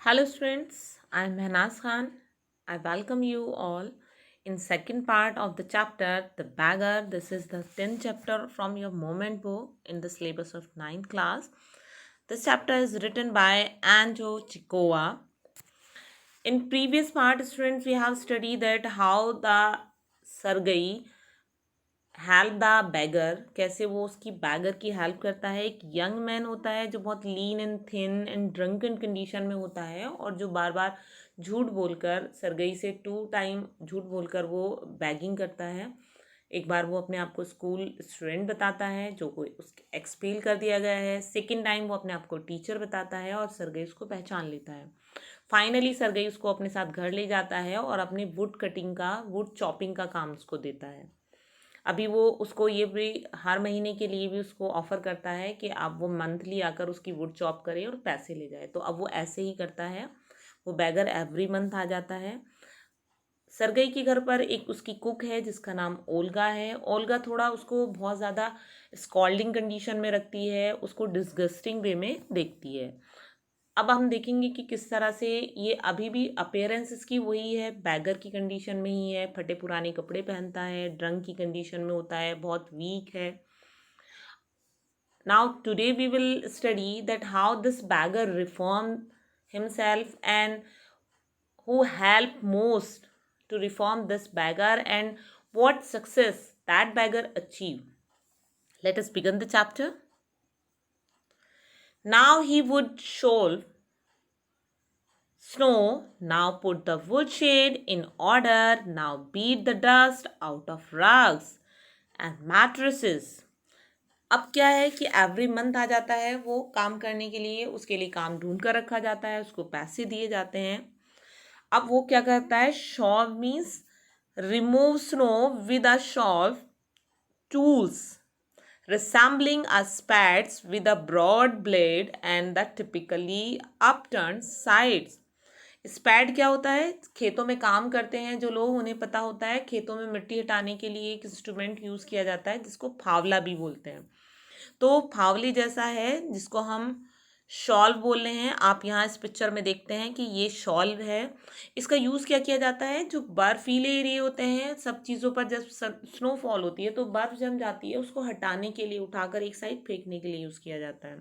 Hello students, I am Mehnaz Khan. I welcome you all in second part of the chapter The Beggar. This is the 10th chapter from your moment book in the syllabus of 9th class. This chapter is written by Anjo Chikowa. In previous part students we have studied that how the Sargai help the bagger, कैसे वो उसकी bagger की help करता है. एक young man होता है जो बहुत lean and thin and drunken condition में होता है और जो बार बार झूठ बोलकर सरगई से 2 टाइम झूठ बोलकर वो बैगिंग करता है. एक बार वो अपने आप को स्कूल स्टूडेंट बताता है जो कोई उसके एक्सपेल कर दिया गया है. सेकेंड टाइम वो अपने आप को टीचर बताता है और सरगई उसको पहचान लेता है. फाइनली सरगई उसको अपने साथ घर ले जाता है और अपनी वुड चॉपिंग का काम उसको देता है. अभी वो उसको ये भी हर महीने के लिए भी उसको ऑफ़र करता है कि आप वो मंथली आकर उसकी वुड चॉप करे और पैसे ले जाए. तो अब वो ऐसे ही करता है. वो बैगर एवरी मंथ आ जाता है. सरगई के घर पर एक उसकी कुक है जिसका नाम ओल्गा है. ओल्गा थोड़ा उसको बहुत ज़्यादा स्कॉल्डिंग कंडीशन में रखती है, उसको डिस्गस्टिंग वे में देखती है. अब हम देखेंगे कि किस तरह से ये अभी भी अपीयरेंस इसकी वही है, बैगर की कंडीशन में ही है, फटे पुराने कपड़े पहनता है, ड्रंक की कंडीशन में होता है, बहुत वीक है. Now today we will study that how this beggar reform himself and who helped most to reform this beggar and what success that beggar achieved. Let us begin the chapter. Now he would shovel snow, now put the woodshed in order, now beat the dust out of rugs and mattresses. अब क्या है कि every month आ जाता है, वो काम करने के लिए उसके लिए काम ढूंढ कर रखा जाता है, उसको पैसे दिए जाते हैं. अब वो क्या करता है, shovel means remove snow with a shovel tools resembling a spades with a broad blade and the typically upturned sides. स्पैड क्या होता है, खेतों में काम करते हैं जो लोग, उन्हें पता होता है खेतों में मिट्टी हटाने के लिए एक इंस्ट्रूमेंट यूज़ किया जाता है जिसको फावला भी बोलते हैं. तो फावली जैसा है जिसको हम शॉल बोल रहे हैं. आप यहाँ इस पिक्चर में देखते हैं कि ये शॉल है. इसका यूज़ क्या किया जाता है, जो बर्फीले एरिए होते हैं सब चीज़ों पर जब स्नोफॉल होती है तो बर्फ़ जम जाती है, उसको हटाने के लिए उठाकर एक साइड फेंकने के लिए यूज़ किया जाता है.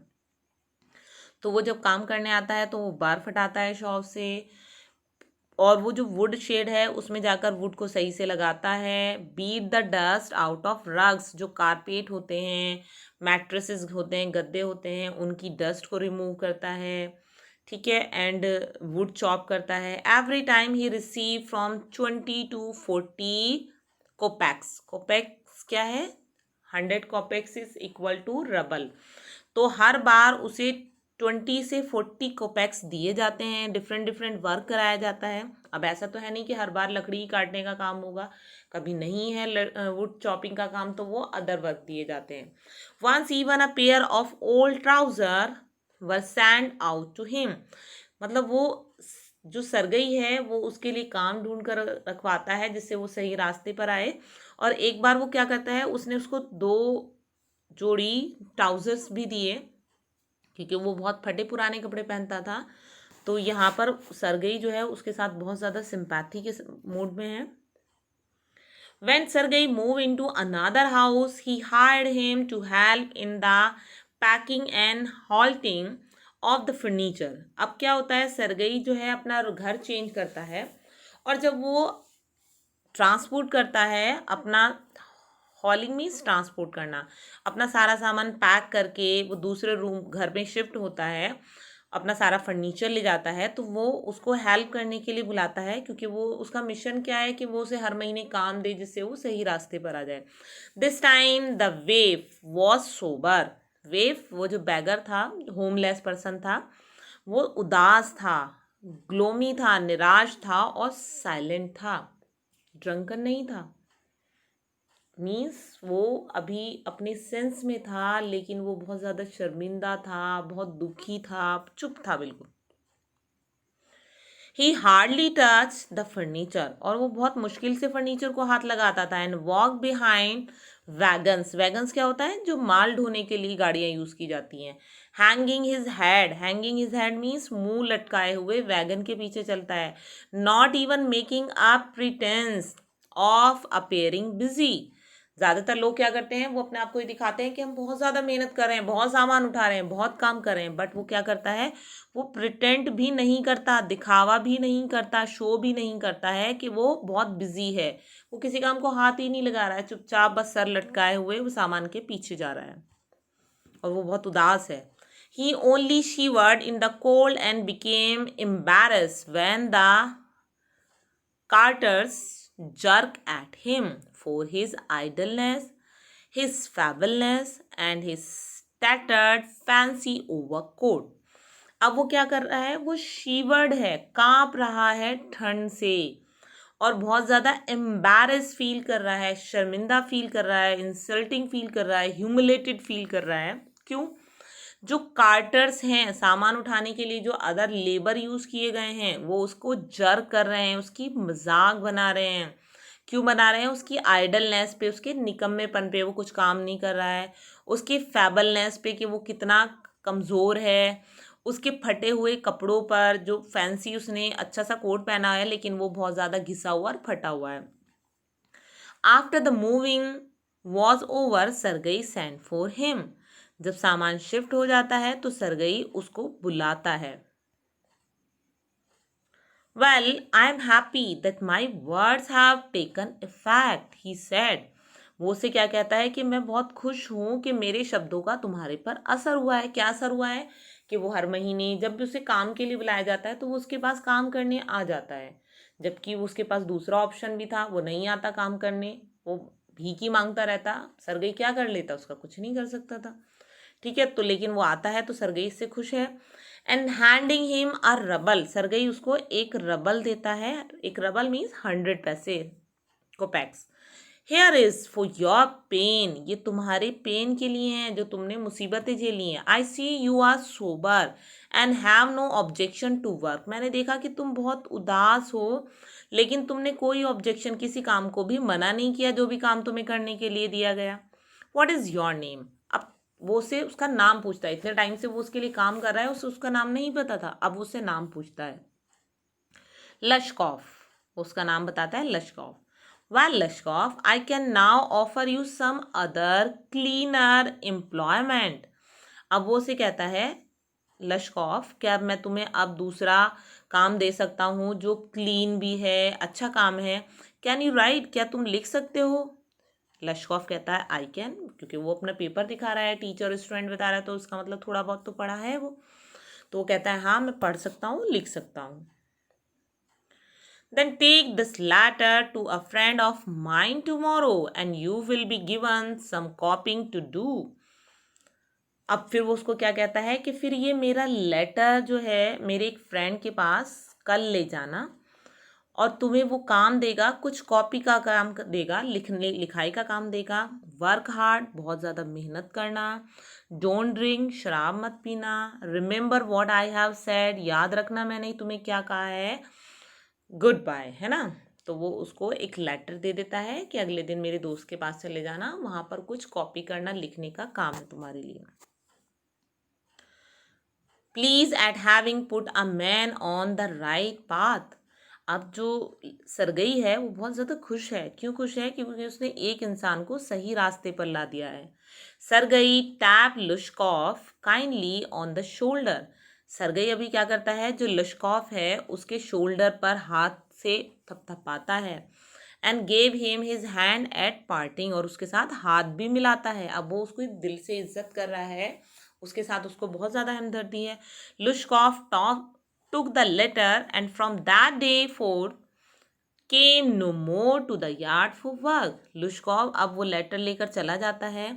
तो वो जब काम करने आता है तो वो बर्फ़ हटाता है शॉल से और वो जो वुड शेड है उसमें जाकर वुड को सही से लगाता है. Beat the dust out of rugs, जो कारपेट होते हैं, मैट्रेसेस होते हैं, गद्दे होते हैं, उनकी डस्ट को रिमूव करता है. ठीक है. एंड वुड चॉप करता है. Every time he receive from 20 to 40 कोपैक्स. कोपैक्स क्या है, 100 कोपैक्स इज इक्वल टू रबल. तो हर बार उसे 20 से 40 कोपैक्स दिए जाते हैं. डिफरेंट डिफरेंट वर्क कराया जाता है. अब ऐसा तो है नहीं कि हर बार लकड़ी काटने का काम होगा, कभी नहीं है वुड चॉपिंग का काम, तो वो अदर वर्क दिए जाते हैं. Once even a pair of old trouser were send out to him. मतलब वो जो सरगई है वो उसके लिए काम ढूंढ कर रखवाता है जिससे वो सही रास्ते पर आए. और एक बार वो क्या करता है, उसने उसको 2 जोड़ी ट्राउजर्स भी दिए क्योंकि वो बहुत फटे पुराने कपड़े पहनता था. तो यहाँ पर सरगई जो है उसके साथ बहुत ज़्यादा सिंपैथी के मूड में है. When Sergei moved into another house, he hired him to help in the packing and halting of the furniture. अब क्या होता है, सरगई जो है अपना घर चेंज करता है और जब वो ट्रांसपोर्ट करता है अपना, हॉलिंग मीन्स ट्रांसपोर्ट करना, अपना सारा सामान पैक करके वो दूसरे रूम घर में शिफ्ट होता है, अपना सारा फर्नीचर ले जाता है, तो वो उसको हेल्प करने के लिए बुलाता है क्योंकि वो उसका मिशन क्या है कि वो उसे हर महीने काम दे जिससे वो सही रास्ते पर आ जाए. This time the wave was sober. Wave वो जो बैगर था, होमलेस पर्सन था, वो उदास था, ग्लोमी था, निराश था और साइलेंट था. ड्रंकन नहीं था. मीन्स वो अभी अपने सेंस में था लेकिन वो बहुत ज़्यादा शर्मिंदा था, बहुत दुखी था, चुप था बिल्कुल. ही हार्डली टच द फर्नीचर, और वो बहुत मुश्किल से फर्नीचर को हाथ लगाता था. And walk behind wagons, wagons क्या होता है, जो माल ढोने के लिए गाड़ियां यूज की जाती हैं। हैंगिंग हिज हेड मीन्स मुंह लटकाए हुए वैगन के पीछे चलता है। Not even making a pretence of appearing busy, ज़्यादातर लोग क्या करते हैं, वो अपने आप को ये दिखाते हैं कि हम बहुत ज़्यादा मेहनत कर रहे हैं, बहुत सामान उठा रहे हैं, बहुत काम कर रहे हैं, बट वो क्या करता है, वो प्रिटेंड भी नहीं करता, दिखावा भी नहीं करता, शो भी नहीं करता है कि वो बहुत बिजी है। वो किसी काम को हाथ ही नहीं लगा रहा है, चुपचाप बस सर लटकाए हुए वो सामान के पीछे जा रहा है और वो बहुत उदास है। He only shivered in the cold and became embarrassed when the carters jerked at him for his idleness, his feebleness, and his tattered fancy overcoat. अब वो क्या कर रहा है, वो शीवर्ड है, कांप रहा है ठंड से और बहुत ज़्यादा एम्बैरस फील कर रहा है, शर्मिंदा फील कर रहा है, इंसल्टिंग फील कर रहा है, ह्यूमिलेटेड फील कर रहा है। क्यों? जो कार्टर्स हैं, सामान उठाने के लिए जो अदर लेबर यूज़ किए गए हैं, वो उसको जर कर रहे हैं, उसकी मजाक बना रहे हैं। क्यों बना रहे हैं? उसकी आइडलनेस पे, उसके निकम्मेपन पे, वो कुछ काम नहीं कर रहा है, उसके फैबलनेस पे कि वो कितना कमज़ोर है, उसके फटे हुए कपड़ों पर, जो फैंसी उसने अच्छा सा कोट पहना है लेकिन वो बहुत ज़्यादा घिसा हुआ और फटा हुआ है। After the moving was over Sergei send for him, जब सामान शिफ्ट हो जाता है तो सरगई उसको बुलाता है। Well I am happy that my words have taken effect, he said. वो उसे क्या कहता है कि मैं बहुत खुश हूँ कि मेरे शब्दों का तुम्हारे पर असर हुआ है। क्या असर हुआ है? कि वो हर महीने जब भी उसे काम के लिए बुलाया जाता है तो वो उसके पास काम करने आ जाता है, जबकि उसके पास दूसरा ऑप्शन भी था, वो नहीं आता काम करने, वो भीख ही मांगता रहता। सरगई क्या कर लेता? उसका कुछ नहीं कर सकता था। ठीक है, तो लेकिन वो आता है तो सरगई इससे खुश है। And handing him a rouble, Sergei उसको एक रबल देता है। एक रबल मीन्स 100 पैसे, kopecks. Here is for your pen, ये तुम्हारे पेन के लिए हैं, जो तुमने मुसीबतें झेली हैं। I see you are sober and have no objection to work, मैंने देखा कि तुम बहुत उदास हो लेकिन तुमने कोई ऑब्जेक्शन, किसी काम को भी मना नहीं किया जो भी काम तुम्हें करने के लिए दिया गया। What is your name? अब वो से उसका नाम पूछता है। इतने टाइम से वो उसके लिए काम कर रहा है, उसे उसका नाम नहीं पता था, अब उससे नाम पूछता है। लश्कॉफ, उसका नाम बताता है Lushkoff. Well Lushkoff, I can now offer you some other cleaner employment. अब वो उसे कहता है, लश्कॉफ, क्या अब मैं तुम्हें अब दूसरा काम दे सकता हूँ जो क्लीन भी है, अच्छा काम है। कैन यू राइट, क्या तुम लिख सकते हो? लश्कॉफ कहता है आई कैन, क्योंकि वो अपना पेपर दिखा रहा है, टीचर स्टूडेंट बता रहा है, तो उसका मतलब थोड़ा बहुत तो पढ़ा है वो। तो वो कहता है हाँ मैं पढ़ सकता हूँ, लिख सकता हूँ। Then take this letter to a friend of mine tomorrow and you will be given some copying to do. अब फिर वो उसको क्या कहता है कि फिर ये मेरा लेटर जो है मेरे एक फ्रेंड के पास कल ले जाना और तुम्हें वो काम देगा, कुछ कॉपी का काम देगा, लिखने लिखाई का काम देगा। वर्क हार्ड, बहुत ज़्यादा मेहनत करना। डोंट ड्रिंक, शराब मत पीना। Remember what I have said, याद रखना मैंने तुम्हें क्या कहा है। गुड बाय, है ना। तो वो उसको एक लेटर दे देता है कि अगले दिन मेरे दोस्त के पास चले जाना, वहां पर कुछ कॉपी करना, लिखने का काम है तुम्हारे लिए। Please eight having put a man on the right path. अब जो सरगई है वो बहुत ज़्यादा खुश है। क्यों खुश है? क्योंकि उसने एक इंसान को सही रास्ते पर ला दिया है। Sergei tap Lushkoff kindly on the shoulder. Sergei अभी क्या करता है, जो लुश्कॉफ है उसके शोल्डर पर हाथ से थपथपाता है। And gave him his hand at parting, और उसके साथ हाथ भी मिलाता है। अब वो उसको दिल से इज्जत कर रहा है, उसके साथ उसको बहुत ज़्यादा हमदर्दी है। लुश्कॉफ took the letter and from that day forth came no more to the yard for work. लुश्कॉफ अब वो लेटर लेकर चला जाता है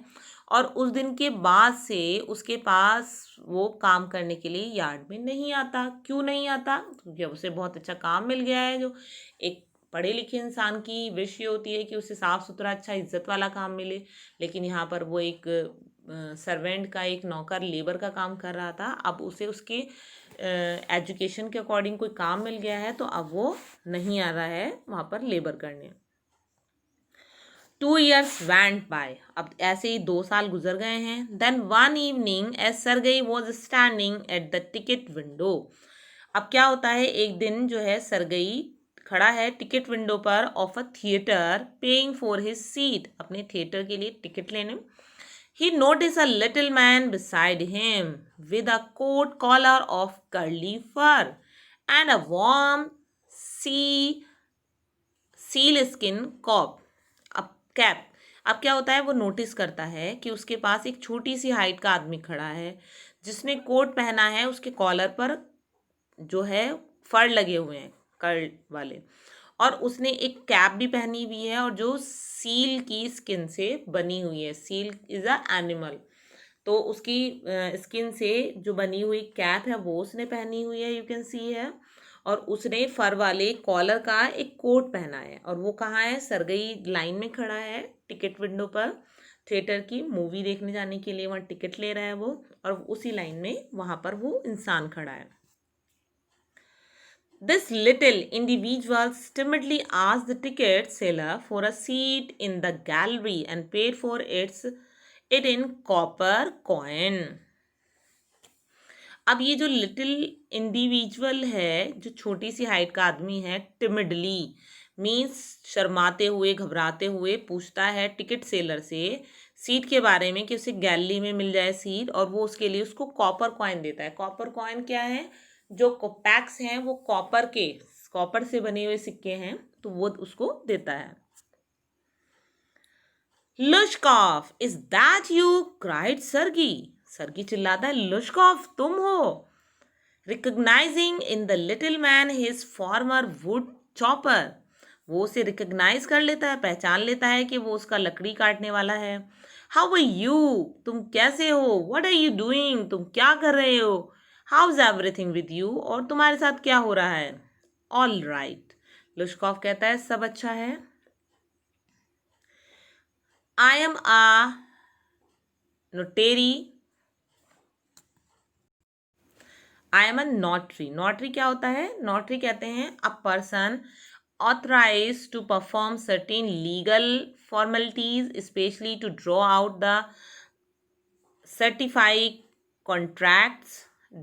और उस दिन के बाद से उसके पास वो काम करने के लिए यार्ड में नहीं आता। क्यों नहीं आता? क्योंकि अब उसे बहुत अच्छा काम मिल गया है। जो एक पढ़े लिखे इंसान की विश ये होती है कि उसे साफ सुथरा अच्छा इज्जत वाला काम मिले, लेकिन यहाँ पर वो एक सर्वेंट का, एक नौकर, लेबर का काम कर रहा था। अब उसे उसके एजुकेशन के अकॉर्डिंग कोई काम मिल गया है तो अब वो नहीं आ रहा है वहाँ पर लेबर करने। 2 years went by. अब ऐसे ही 2 साल गुजर गए हैं. Then one evening as Sergei was standing at the ticket window. अब क्या होता है, एक दिन जो है सरगई खड़ा है टिकट विंडो पर of a theatre, paying for his seat, अपने थिएटर के लिए टिकट लेने. He noticed a little man beside him with a coat collar of curly fur and a warm seal skin cap. अब क्या होता है, वो नोटिस करता है कि उसके पास एक छोटी सी हाइट का आदमी खड़ा है जिसने कोट पहना है, उसके कॉलर पर जो है फर लगे हुए हैं कर्ल वाले, और उसने एक कैप भी पहनी हुई है और जो सील की स्किन से बनी हुई है. सील इज अ एनिमल, तो उसकी स्किन से जो बनी हुई कैप है वो उसने पहनी हुई है, यू कैन सी है. और उसने फर वाले कॉलर का एक कोट पहना है. और वो कहाँ है, सरगई लाइन में खड़ा है टिकट विंडो पर, थिएटर की मूवी देखने जाने के लिए वहाँ टिकट ले रहा है वो, और उसी लाइन में वहाँ पर वो इंसान खड़ा है. This little individual timidly asked the ticket seller for a seat in the gallery and paid for it in copper coin. अब ये जो लिटिल इंडिविजुअल है, जो छोटी सी हाइट का आदमी है, टिमिडली मीन्स शर्माते हुए घबराते हुए पूछता है टिकट सेलर से सीट के बारे में कि उसे गैलरी में मिल जाए सीट, और वो उसके लिए उसको कॉपर कॉइन देता है. कॉपर कॉइन क्या है, जो कोपैक्स हैं वो कॉपर से बने हुए सिक्के हैं, तो वो उसको देता है. लुश्कॉफ, इज दैट यू, क्राइड सरगी. सरगी चिल्लाता है, लुश्कॉफ तुम हो. Recognising in the little man his farmer would chopper. वो उसे रिकग्नाइज कर लेता है, पहचान लेता है कि वो उसका लकड़ी काटने वाला है. हाउ आर यू, तुम कैसे हो. व्हाट आर यू डूइंग, तुम क्या कर रहे हो. How is everything with you, और तुम्हारे साथ क्या हो रहा है. ऑल राइट, लुश्कॉफ कहता है सब अच्छा है. I am a notary, I am a notary. Notary क्या होता है, नोटरी कहते हैं a person authorized to perform certain legal formalities, especially to draw out the certify contracts,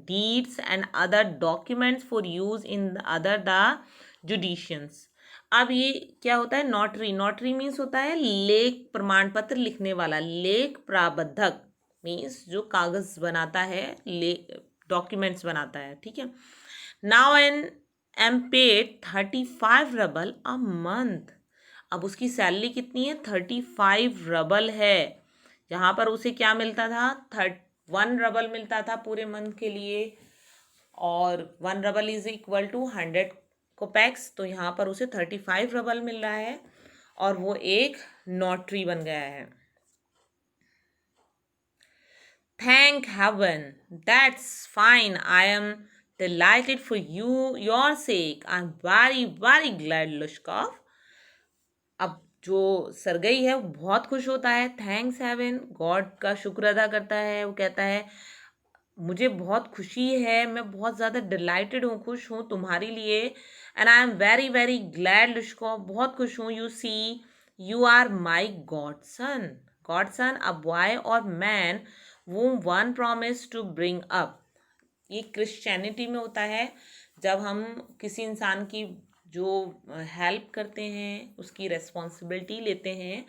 deeds and other documents for use in the judicials. अब ये क्या होता है, नोटरी. नोटरी मीन्स होता है लेख प्रमाण पत्र लिखने वाला. लेख प्राबद्धक मीन्स जो कागज बनाता है, डॉक्यूमेंट्स बनाता है, ठीक है. Now an am paid 35 rouble a month. अब उसकी सैलरी कितनी है, 35 रबल है. यहाँ पर उसे क्या मिलता था, 1 रबल मिलता था पूरे मंथ के लिए, और 1 रबल इज इक्वल टू 100 कोपैक्स. तो यहाँ पर उसे 35 रबल मिल रहा है, और वो एक नोटरी बन गया है. Thank heaven, that's fine, I am delighted for your sake. I'm very very glad, Lushkov. अब जो सरगई है वो बहुत खुश होता है. थैंक्स हेवन, गॉड का शुक्र अदा करता है. वो कहता है मुझे बहुत खुशी है, मैं बहुत ज़्यादा डिलाइटेड हूँ, खुश हूँ तुम्हारे लिए. And I am very very glad, Lushkoff, बहुत खुश हूँ. You see you are my god son. God son, a boy or man whom one promised to bring up. ये क्रिश्चियनिटी में होता है, जब हम किसी इंसान की जो हेल्प करते हैं, उसकी रेस्पॉन्सिबिलिटी लेते हैं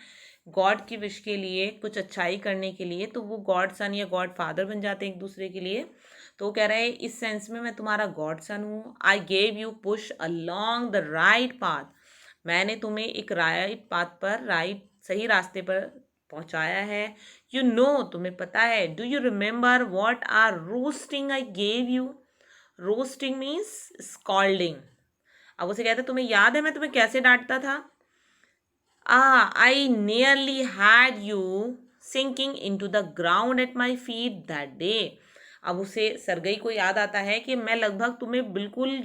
गॉड की विश के लिए, कुछ अच्छाई करने के लिए, तो वो गॉड सन या गॉड फादर बन जाते हैं एक दूसरे के लिए. तो वो कह रहे हैं इस सेंस में मैं तुम्हारा गॉड सन हूँ. आई gave you push along the right path. मैंने तुम्हें एक राइट पाथ पर, सही रास्ते पर पहुंचाया है. यू नो, तुम्हें पता है. Do you remember what are roasting I gave you. Roasting means scolding. अब उसे कहते तुम्हें याद है मैं तुम्हें कैसे डांटता था. I nearly had you sinking in to the ground at my feet that day. अब उसे सरगई को याद आता है कि मैं लगभग तुम्हें बिल्कुल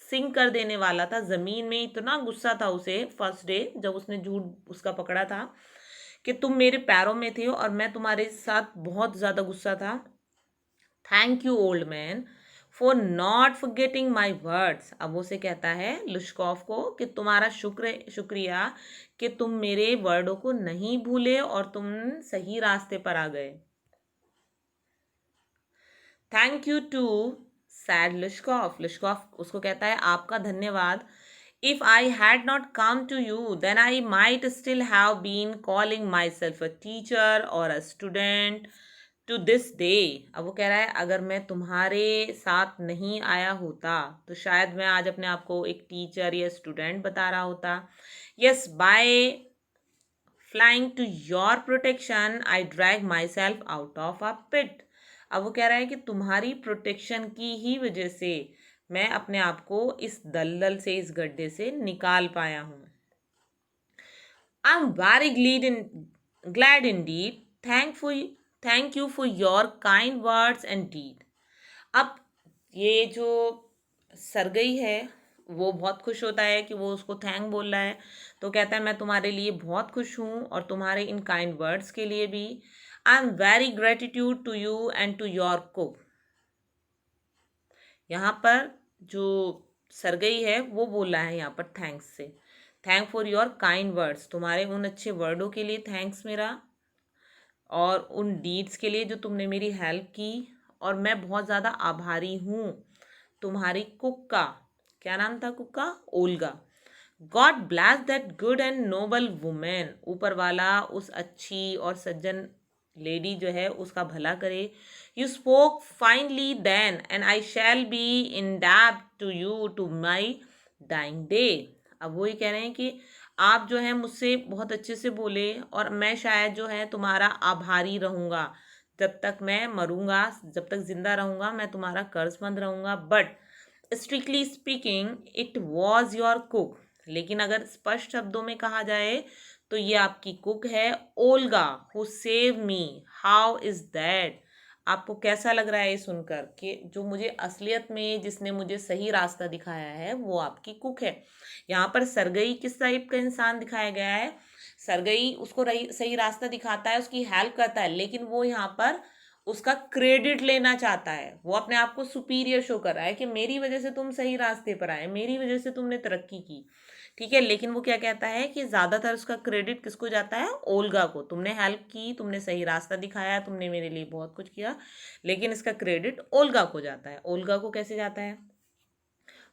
सिंक कर देने वाला था ज़मीन में. इतना गुस्सा था उसे फर्स्ट डे जब उसने झूठ उसका पकड़ा था कि तुम मेरे पैरों में थे और मैं तुम्हारे साथ बहुत ज़्यादा गुस्सा था. Thank you old man for not forgetting my words. अब वो से कहता है लुश्कॉफ को कि तुम्हारा शुक्रिया कि तुम मेरे वर्डों को नहीं भूले और तुम सही रास्ते पर आ गए। Thank you to said Lushkoff. Lushkoff उसको कहता है आपका धन्यवाद। If I had not come to you then I might still have been calling myself a teacher or a student to this day. अब वो कह रहा है अगर मैं तुम्हारे साथ नहीं आया होता तो शायद मैं आज अपने आप को एक टीचर या स्टूडेंट बता रहा होता। Yes, by flying to your protection I drag myself out of a pit. अब वो कह रहा है कि तुम्हारी प्रोटेक्शन की ही वजह से मैं अपने आप को इस दलदल से, इस गड्ढे से निकाल पाया हूँ। आई am very glad indeed. Thank you for your kind words and deed. अब ये जो सरगई है वो बहुत खुश होता है कि वो उसको थैंक बोल रहा है, तो कहता है मैं तुम्हारे लिए बहुत खुश हूँ और तुम्हारे इन काइंड वर्ड्स के लिए भी। I am very gratitude to you and to your cook. यहाँ पर जो सरगई है वो बोल रहा है यहाँ पर थैंक्स से, thank for your kind words, तुम्हारे उन अच्छे वर्डों के लिए थैंक्स मेरा, और उन डीड्स के लिए जो तुमने मेरी हेल्प की, और मैं बहुत ज़्यादा आभारी हूँ तुम्हारी कुक का। क्या नाम था कुक का? Olga. God bless that good and noble women. ऊपर वाला उस अच्छी और सज्जन लेडी जो है उसका भला करे। You spoke finally then and I shall be in debt to you to my dying day. अब वही कह रहे हैं कि आप जो है मुझसे बहुत अच्छे से बोले और मैं शायद जो है तुम्हारा आभारी रहूँगा जब तक मैं मरूंगा, जब तक जिंदा रहूँगा मैं तुम्हारा कर्जमंद रहूँगा। But strictly speaking it was your cook. लेकिन अगर स्पष्ट शब्दों में कहा जाए तो ये आपकी कुक है Olga who save me. How is that? आपको कैसा लग रहा है ये सुनकर कि जो मुझे असलियत में जिसने मुझे सही रास्ता दिखाया है वो आपकी कुक है। यहाँ पर सरगई किस टाइप का इंसान दिखाया गया है? सरगई उसको सही रास्ता दिखाता है, उसकी हेल्प करता है, लेकिन वो यहाँ पर उसका क्रेडिट लेना चाहता है। वो अपने आप को सुपीरियर शो कर रहा है कि मेरी वजह से तुम सही रास्ते पर आए, मेरी वजह से तुमने तरक्की की। ठीक है, लेकिन वो क्या कहता है कि ज़्यादातर उसका क्रेडिट किसको जाता है? ओल्गा को। तुमने हेल्प की, तुमने सही रास्ता दिखाया, तुमने मेरे लिए बहुत कुछ किया, लेकिन इसका क्रेडिट ओल्गा को जाता है। ओल्गा को कैसे जाता है?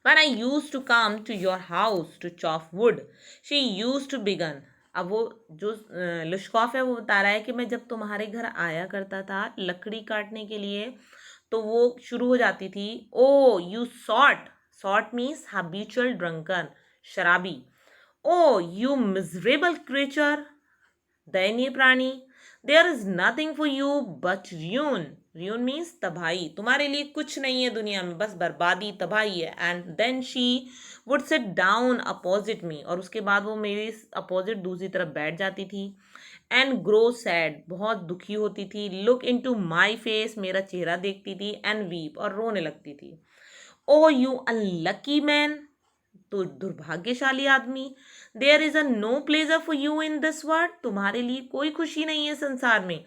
When I used to come to your house to chop wood, she used to begin. अब वो जो लुश्कॉफ है वो बता रहा है कि मैं जब तुम्हारे घर आया करता था लकड़ी काटने के लिए तो वो शुरू हो जाती थी, O you sot. Sot means habitual drunken, शराबी। ओ यू मिजरेबल क्रिएचर, दयनीय प्राणी। There is nothing for you but ruin. Ruin means तबाही। तुम्हारे लिए कुछ नहीं है दुनिया में, बस बर्बादी, तबाही है। And then she would sit down opposite me. और उसके बाद वो मेरी अपोजिट दूसरी तरफ बैठ जाती थी। एंड ग्रो सैड, बहुत दुखी होती थी। Look into my face, मेरा चेहरा देखती थी। एंड वीप, और रोने लगती थी। ओ यू अनलकी मैन, तो दुर्भाग्यशाली आदमी। There is a no pleasure for you in this world, तुम्हारे लिए कोई खुशी नहीं है संसार में।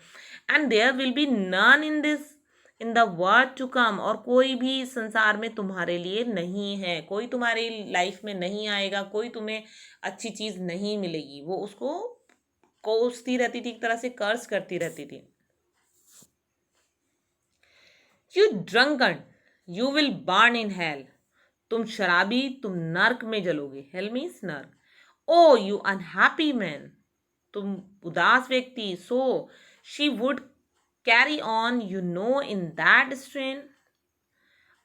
And there will be none in the world to come, और कोई भी संसार में तुम्हारे लिए नहीं है, कोई तुम्हारी लाइफ में नहीं आएगा, कोई तुम्हें अच्छी चीज नहीं मिलेगी। वो उसको कोसती रहती थी, एक तरह से कर्ज करती रहती थी। You drunken you will burn in hell, तुम शराबी तुम नर्क में जलोगे। हेल मीन्स नर्क। ओ यू अनहैप्पी मैन, तुम उदास व्यक्ति। So she would carry on you know in that strain.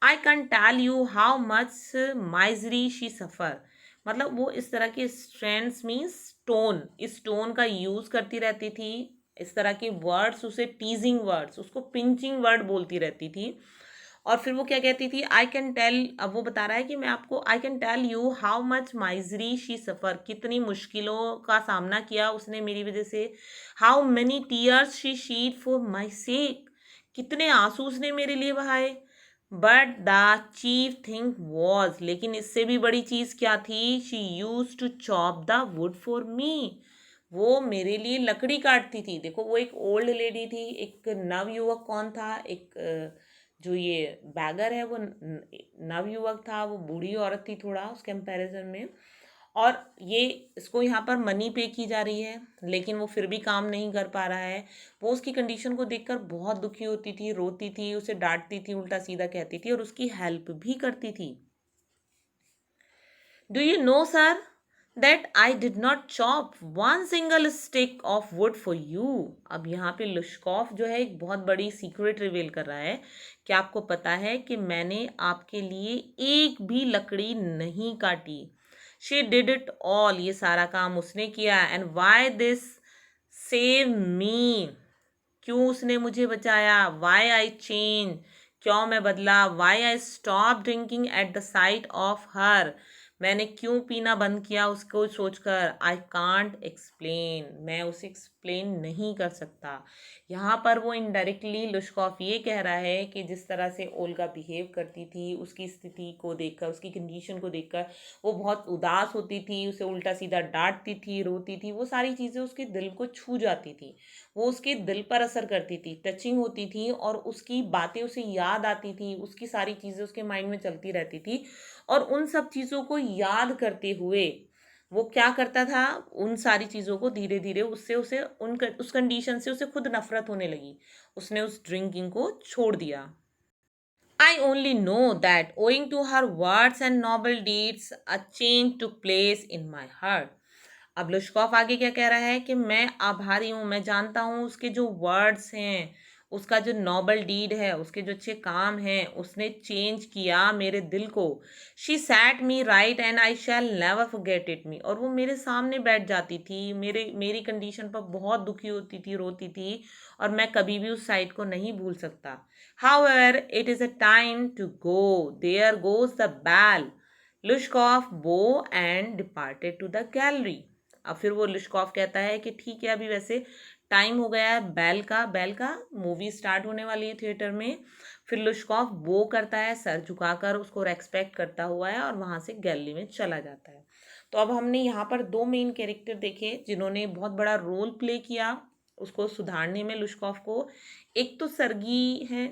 I can tell you how much misery she suffer. मतलब वो इस तरह के स्ट्रेंड्स मीन्स टोन, इस टोन का यूज़ करती रहती थी, इस तरह के वर्ड्स, उसे टीजिंग वर्ड्स, उसको पिंचिंग वर्ड बोलती रहती थी। और फिर वो क्या कहती थी? आई कैन टेल, अब वो बता रहा है कि मैं आपको, I can tell you how much misery she suffer, कितनी मुश्किलों का सामना किया उसने मेरी वजह से। How many tears she shed for my sake, कितने आंसू उसने मेरे लिए बहाए। But the chief thing was, लेकिन इससे भी बड़ी चीज़ क्या थी? She use to chop the wood for me, वो मेरे लिए लकड़ी काटती थी। देखो वो एक ओल्ड लेडी थी, एक नवयुवक कौन था? एक जो ये बैगर है वो नवयुवक था, वो बूढ़ी औरत थी थोड़ा उस कंपैरिजन में, और ये इसको यहाँ पर मनी पे की जा रही है, लेकिन वो फिर भी काम नहीं कर पा रहा है। वो उसकी कंडीशन को देखकर बहुत दुखी होती थी, रोती थी, उसे डांटती थी, उल्टा सीधा कहती थी और उसकी हेल्प भी करती थी। Do you know sir that I did not chop one single stick of wood for you। अब यहाँ पे लुश्कॉफ जो है एक बहुत बड़ी सीक्रेट रिवील कर रहा है कि आपको पता है कि मैंने आपके लिए एक भी लकड़ी नहीं काटी। She did it all, ये सारा काम उसने किया। And why this save me, क्यों उसने मुझे बचाया। Why I change, क्यों मैं बदला। Why I stop drinking at the sight of her, मैंने क्यों पीना बंद किया उसको सोचकर। आई कांट एक्सप्लेन, मैं उसे एक्सप्लेन नहीं कर सकता। यहाँ पर वो इनडायरेक्टली लुश्कॉफ ये कह रहा है कि जिस तरह से ओल्गा बिहेव करती थी, उसकी स्थिति को देखकर, उसकी कंडीशन को देखकर वो बहुत उदास होती थी, उसे उल्टा सीधा डांटती थी, रोती थी, वो सारी चीज़ें उसके दिल को छू जाती थी, वो उसके दिल पर असर करती थी, टचिंग होती थी, और उसकी बातें उसे याद आती थी, उसकी सारी चीज़ें उसके माइंड में चलती रहती थी। और उन सब चीज़ों को याद करते हुए वो क्या करता था, उन सारी चीज़ों को धीरे धीरे उससे उसे उस कंडीशन से उसे खुद नफरत होने लगी। उसने उस ड्रिंकिंग को छोड़ दिया। I only know that owing to her words and noble deeds, a change took place in my heart। अब लुश्कॉफ आगे क्या कह रहा है कि मैं आभारी हूँ, मैं जानता हूँ उसके जो वर्ड्स हैं, उसका जो नोबल डीड है, उसके जो अच्छे काम हैं, उसने चेंज किया मेरे दिल को। She set me right and I shall never forget it me, और वो मेरे सामने बैठ जाती थी, मेरी कंडीशन पर बहुत दुखी होती थी, रोती थी, और मैं कभी भी उस साइड को नहीं भूल सकता। However, it is a time to go. There goes the bell। Lushkov bowed and departed to the gallery। अब फिर वो लिशकॉफ कहता है कि ठीक है, अभी वैसे टाइम हो गया है बैल का मूवी स्टार्ट होने वाली है थिएटर में। फिर लिशकॉफ बो करता है, सर झुकाकर उसको रेस्पेक्ट करता हुआ है, और वहाँ से गैलरी में चला जाता है। तो अब हमने यहाँ पर दो मेन कैरेक्टर देखे जिन्होंने बहुत बड़ा रोल प्ले किया उसको सुधारने में लिशकॉफ को। एक तो सर्गी है,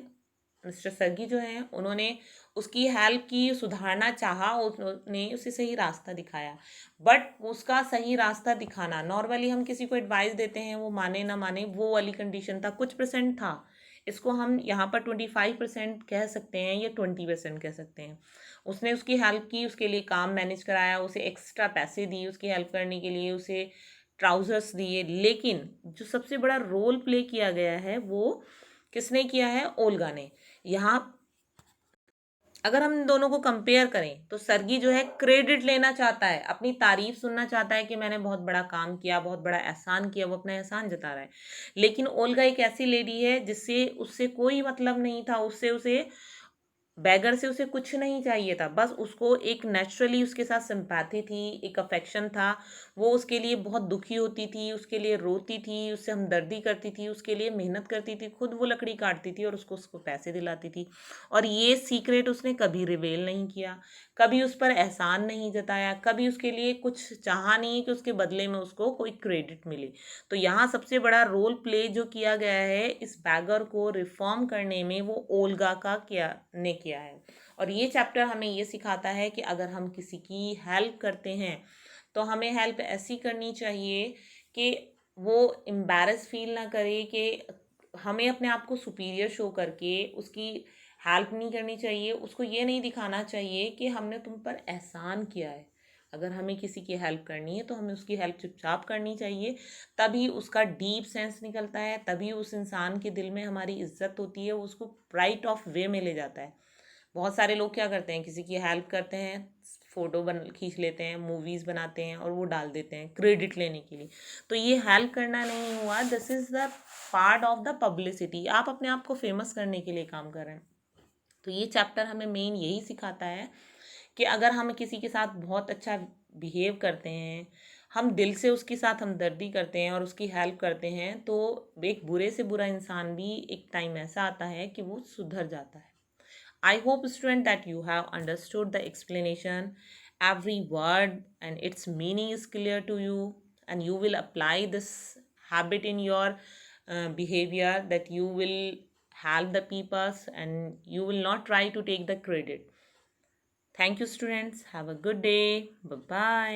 मिस्टर सर्गी जो हैं, उन्होंने उसकी हेल्प की, सुधारना चाहा, उन्होंने उसे सही रास्ता दिखाया। बट उसका सही रास्ता दिखाना, नॉर्मली हम किसी को एडवाइस देते हैं, वो माने ना माने, वो वाली कंडीशन था, कुछ परसेंट था। इसको हम यहाँ पर 25% कह सकते हैं या 20% कह सकते हैं। उसने उसकी हेल्प की, उसके लिए काम मैनेज कराया, उसे एक्स्ट्रा पैसे दिए उसकी हेल्प करने के लिए, उसे ट्राउजर्स दिए। लेकिन जो सबसे बड़ा रोल प्ले किया गया है वो किसने किया है, ओल्गा ने। यहाँ अगर हम इन दोनों को कंपेयर करें तो सर्गी जो है क्रेडिट लेना चाहता है, अपनी तारीफ सुनना चाहता है कि मैंने बहुत बड़ा काम किया, बहुत बड़ा एहसान किया, वो अपना एहसान जता रहा है। लेकिन ओल्गा एक ऐसी लेडी है जिससे उससे कोई मतलब नहीं था, उससे उसे बैगर से उसे कुछ नहीं चाहिए था, बस उसको एक नेचुरली उसके साथ सिंपैथी थी, एक अफेक्शन था। वो उसके लिए बहुत दुखी होती थी, उसके लिए रोती थी, उससे हमदर्दी करती थी, उसके लिए मेहनत करती थी, खुद वो लकड़ी काटती थी और उसको पैसे दिलाती थी। और ये सीक्रेट उसने कभी रिवेल नहीं किया, कभी उस पर एहसान नहीं जताया, कभी उसके लिए कुछ चाहा नहीं कि उसके बदले में उसको कोई क्रेडिट मिले। तो यहाँ सबसे बड़ा रोल प्ले जो किया गया है इस बैगर को रिफॉर्म करने में, वो ओल्गा का किया है। और ये चैप्टर हमें ये सिखाता है कि अगर हम किसी की हेल्प करते हैं तो हमें हेल्प ऐसी करनी चाहिए कि वो एम्बैरस फील ना करे, कि हमें अपने आप को सुपीरियर शो करके उसकी हेल्प नहीं करनी चाहिए। उसको ये नहीं दिखाना चाहिए कि हमने तुम पर एहसान किया है। अगर हमें किसी की हेल्प करनी है तो हमें उसकी हेल्प चुपचाप करनी चाहिए, तभी उसका डीप सेंस निकलता है, तभी उस इंसान के दिल में हमारी इज्जत होती है, वो उसको राइट ऑफ वे में ले जाता है। बहुत सारे लोग क्या करते हैं, किसी की हेल्प करते हैं, फोटो खींच लेते हैं, मूवीज़ बनाते हैं और वो डाल देते हैं क्रेडिट लेने के लिए। तो ये हेल्प करना नहीं हुआ, this is the part of the publicity. आप अपने आप को फेमस करने के लिए काम कर रहे हैं। तो ये चैप्टर हमें मेन यही सिखाता है कि अगर हम किसी के साथ बहुत अच्छा बिहेव करते हैं, हम दिल से उसके साथ हमदर्दी करते हैं और उसकी हेल्प करते हैं, तो एक बुरे से बुरा इंसान भी एक टाइम ऐसा आता है कि वो सुधर जाता है। I hope, student, that you have understood the explanation. Every word and its meaning is clear to you, and you will apply this habit in your behavior, that you will help the peoples, and you will not try to take the credit. Thank you, students. Have a good day. Bye bye.